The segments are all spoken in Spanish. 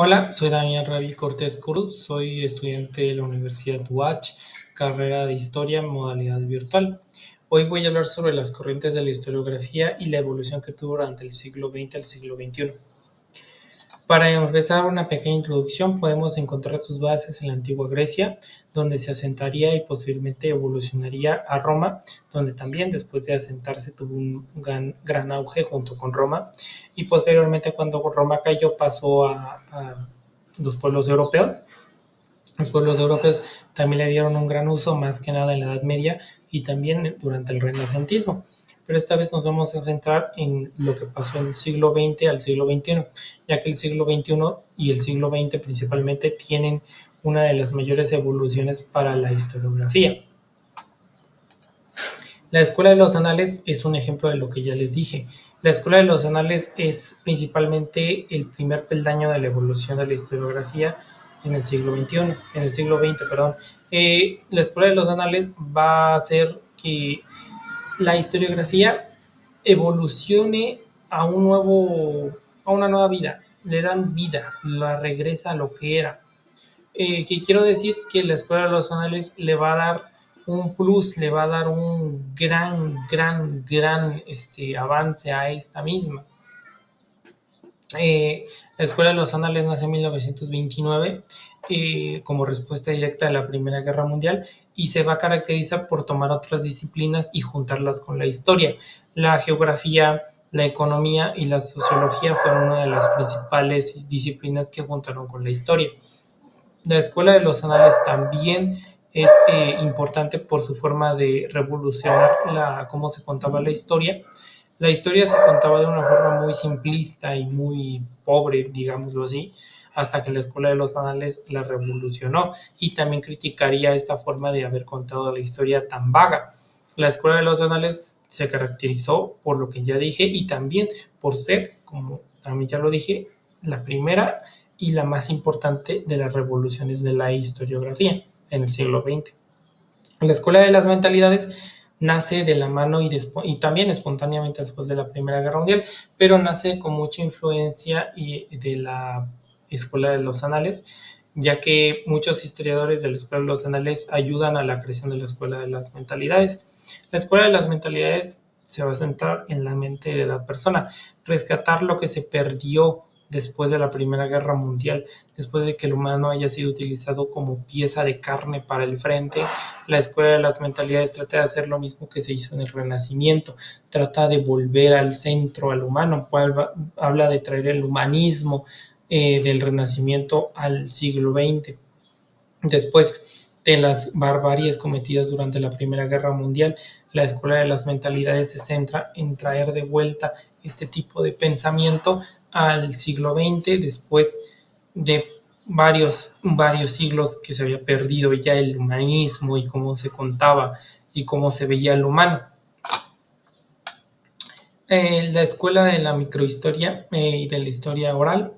Hola, soy Daniel Ravi Cortés Cruz, soy estudiante de la Universidad UACH, carrera de Historia en modalidad virtual. Hoy voy a hablar sobre las corrientes de la historiografía y la evolución que tuvo durante el siglo XX al siglo XXI. Para empezar una pequeña introducción, podemos encontrar sus bases en la antigua Grecia, donde se asentaría y posiblemente evolucionaría a Roma, donde también después de asentarse tuvo un gran auge junto con Roma, y posteriormente cuando Roma cayó pasó a los pueblos europeos. Los pueblos europeos también le dieron un gran uso, más que nada en la Edad Media y también durante el Renacentismo. Pero esta vez nos vamos a centrar en lo que pasó en el siglo XX al siglo XXI, ya que el siglo XXI y el siglo XX principalmente tienen una de las mayores evoluciones para la historiografía. La Escuela de los Anales es un ejemplo de lo que ya les dije. La Escuela de los Anales es principalmente el primer peldaño de la evolución de la historiografía en el siglo XXI, en el siglo XX, perdón. La Escuela de los Anales va a hacer que la historiografía evolucione a una nueva vida, le dan vida, la regresa a lo que era. Que quiero decir que la Escuela de los Anales le va a dar un plus, le va a dar un gran avance a esta misma. La Escuela de los Anales nace en 1929 como respuesta directa a la Primera Guerra Mundial y se va a caracterizar por tomar otras disciplinas y juntarlas con la historia. La geografía, la economía y la sociología fueron una de las principales disciplinas que juntaron con la historia. La Escuela de los Anales también es importante por su forma de revolucionar cómo se contaba la historia. La historia se contaba de una forma muy simplista y muy pobre, digámoslo así, hasta que la Escuela de los Anales la revolucionó y también criticaría esta forma de haber contado la historia tan vaga. La Escuela de los Anales se caracterizó por lo que ya dije y también por ser, como también ya lo dije, la primera y la más importante de las revoluciones de la historiografía en el siglo XX. La Escuela de las Mentalidades nace de la mano y también espontáneamente después de la Primera Guerra Mundial, pero nace con mucha influencia de la Escuela de los Anales, ya que muchos historiadores de la Escuela de los Anales ayudan a la creación de la Escuela de las Mentalidades. La Escuela de las Mentalidades se va a centrar en la mente de la persona, rescatar lo que se perdió después de la Primera Guerra Mundial, después de que el humano haya sido utilizado como pieza de carne para el frente. La Escuela de las Mentalidades trata de hacer lo mismo que se hizo en el Renacimiento, trata de volver al centro al humano, habla de traer el humanismo del Renacimiento al siglo XX. Después de las barbaries cometidas durante la Primera Guerra Mundial, la Escuela de las Mentalidades se centra en traer de vuelta este tipo de pensamiento al siglo XX, después de varios siglos que se había perdido ya el humanismo y cómo se contaba y cómo se veía el humano. La escuela de la microhistoria y de la historia oral.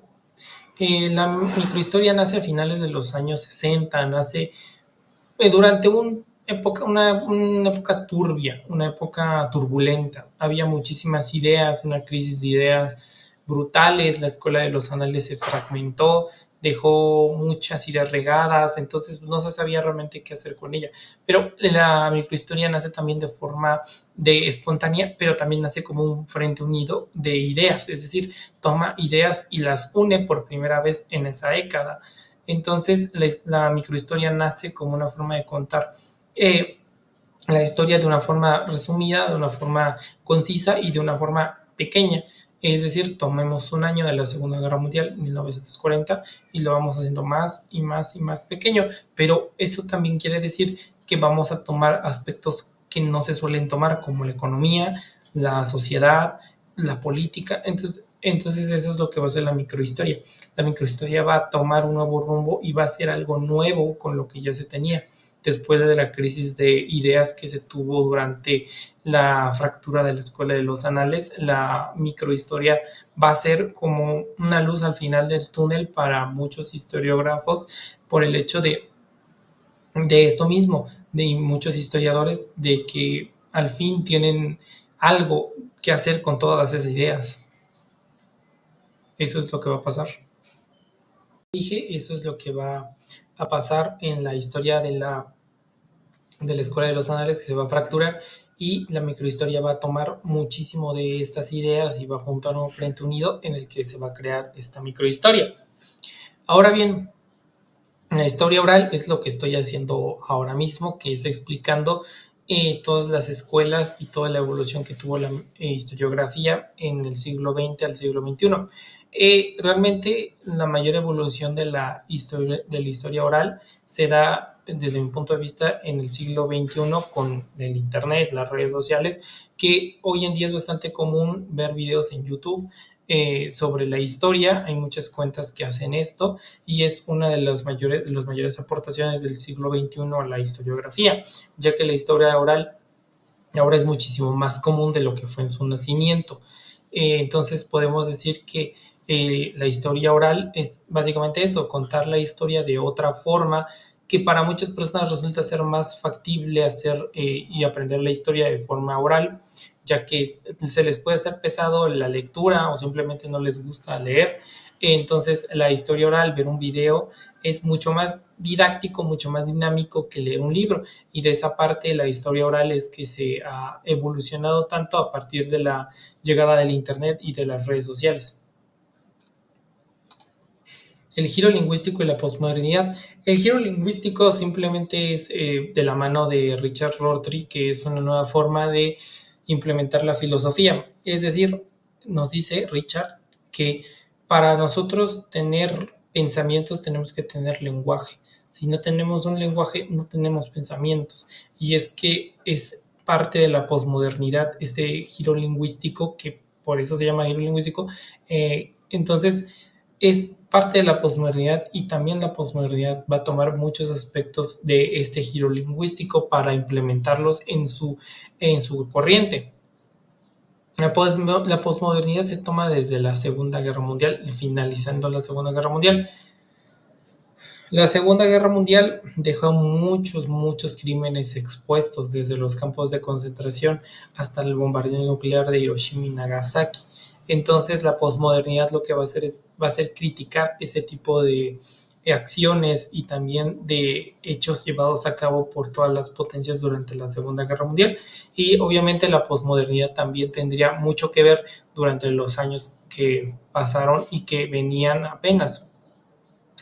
La microhistoria nace a finales de los años 60, nace durante una época turbia, una época turbulenta. Había muchísimas ideas, una crisis de ideas brutales, la Escuela de los Anales se fragmentó, dejó muchas ideas regadas, entonces no se sabía realmente qué hacer con ella. Pero la microhistoria nace también de forma de espontánea, pero también nace como un frente unido de ideas, es decir, toma ideas y las une por primera vez en esa década. Entonces, la microhistoria nace como una forma de contar la historia de una forma resumida, de una forma concisa y de una forma pequeña. Es decir, tomemos un año de la Segunda Guerra Mundial, 1940, y lo vamos haciendo más y más y más pequeño. Pero eso también quiere decir que vamos a tomar aspectos que no se suelen tomar, como la economía, la sociedad, la política. Entonces eso es lo que va a ser la microhistoria. La microhistoria va a tomar un nuevo rumbo y va a ser algo nuevo con lo que ya se tenía después de la crisis de ideas que se tuvo durante la fractura de la Escuela de los Anales. La microhistoria va a ser como una luz al final del túnel para muchos historiógrafos por el hecho de esto mismo, de muchos historiadores, de que al fin tienen algo que hacer con todas esas ideas. Eso es lo que va a pasar. dije, eso es lo que va a pasar en la historia de la Escuela de los Anales, que se va a fracturar y la microhistoria va a tomar muchísimo de estas ideas y va a juntar un frente unido en el que se va a crear esta microhistoria. Ahora bien, la historia oral es lo que estoy haciendo ahora mismo, que es explicando todas las escuelas y toda la evolución que tuvo la historiografía en el siglo XX al siglo XXI. Realmente la mayor evolución de la historia oral se da desde mi punto de vista en el siglo XXI con el Internet, las redes sociales, que hoy en día es bastante común ver videos en YouTube sobre la historia. Hay muchas cuentas que hacen esto y es una de las mayores aportaciones del siglo XXI a la historiografía, ya que la historia oral ahora es muchísimo más común de lo que fue en su nacimiento. Entonces podemos decir que la historia oral es básicamente eso, contar la historia de otra forma que para muchas personas resulta ser más factible hacer y aprender la historia de forma oral, ya que se les puede hacer pesado la lectura o simplemente no les gusta leer. Entonces la historia oral, ver un video, es mucho más didáctico, mucho más dinámico que leer un libro. Y de esa parte la historia oral es que se ha evolucionado tanto a partir de la llegada del Internet y de las redes sociales. El giro lingüístico y la posmodernidad. El giro lingüístico simplemente es de la mano de Richard Rorty, que es una nueva forma de implementar la filosofía. Es decir, nos dice Richard que para nosotros tener pensamientos tenemos que tener lenguaje. Si no tenemos un lenguaje, no tenemos pensamientos. Y es que es parte de la posmodernidad, este giro lingüístico, que por eso se llama giro lingüístico. Entonces, es parte de la posmodernidad y también la posmodernidad va a tomar muchos aspectos de este giro lingüístico para implementarlos en su corriente. La posmodernidad se toma desde la Segunda Guerra Mundial, finalizando la Segunda Guerra Mundial. La Segunda Guerra Mundial dejó muchos crímenes expuestos, desde los campos de concentración hasta el bombardeo nuclear de Hiroshima y Nagasaki. Entonces la posmodernidad lo que va a ser criticar ese tipo de acciones y también de hechos llevados a cabo por todas las potencias durante la Segunda Guerra Mundial. Y obviamente la posmodernidad también tendría mucho que ver durante los años que pasaron y que venían apenas.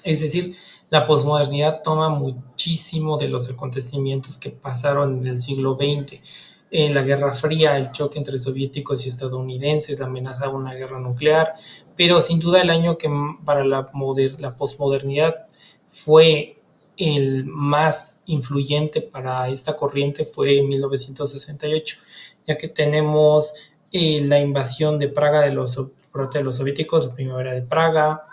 Es decir, la posmodernidad toma muchísimo de los acontecimientos que pasaron en el siglo XX. La Guerra Fría, el choque entre soviéticos y estadounidenses, la amenaza de una guerra nuclear, pero sin duda el año que para la posmodernidad fue el más influyente para esta corriente fue en 1968, ya que tenemos la invasión de Praga por parte de los soviéticos, la primavera de Praga.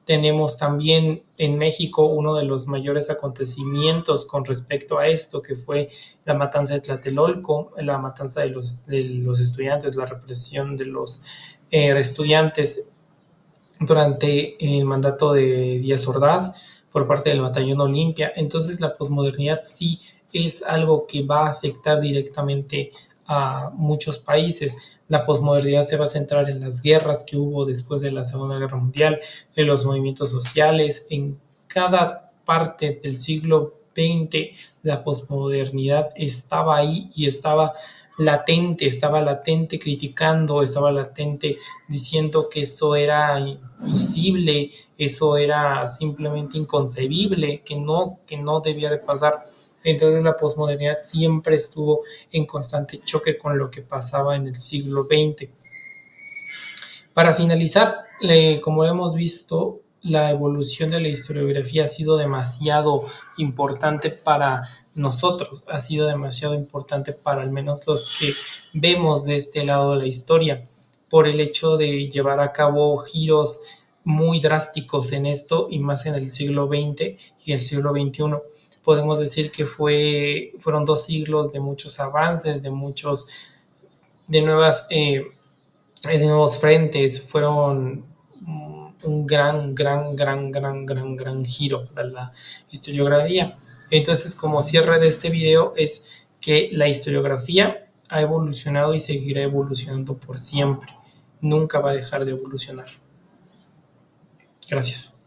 Tenemos también en México uno de los mayores acontecimientos con respecto a esto, que fue la matanza de Tlatelolco, la matanza de los estudiantes, la represión de los estudiantes durante el mandato de Díaz Ordaz por parte del Batallón Olimpia. Entonces la posmodernidad sí es algo que va a afectar directamente a muchos países. La posmodernidad se va a centrar en las guerras que hubo después de la Segunda Guerra Mundial, en los movimientos sociales, en cada parte del siglo XX. La posmodernidad estaba ahí y estaba latente criticando, estaba latente diciendo que eso era imposible, eso era simplemente inconcebible, que no debía de pasar. Entonces la posmodernidad siempre estuvo en constante choque con lo que pasaba en el siglo XX. Para finalizar, como hemos visto, la evolución de la historiografía ha sido demasiado importante para nosotros, ha sido demasiado importante para al menos los que vemos de este lado de la historia, por el hecho de llevar a cabo giros muy drásticos en esto y más en el siglo XX y el siglo XXI. Podemos decir que fueron 2 siglos de muchos avances, de nuevas de nuevos frentes, fueron un gran giro para la historiografía. Entonces, como cierre de este video es que la historiografía ha evolucionado y seguirá evolucionando por siempre. Nunca va a dejar de evolucionar. Gracias.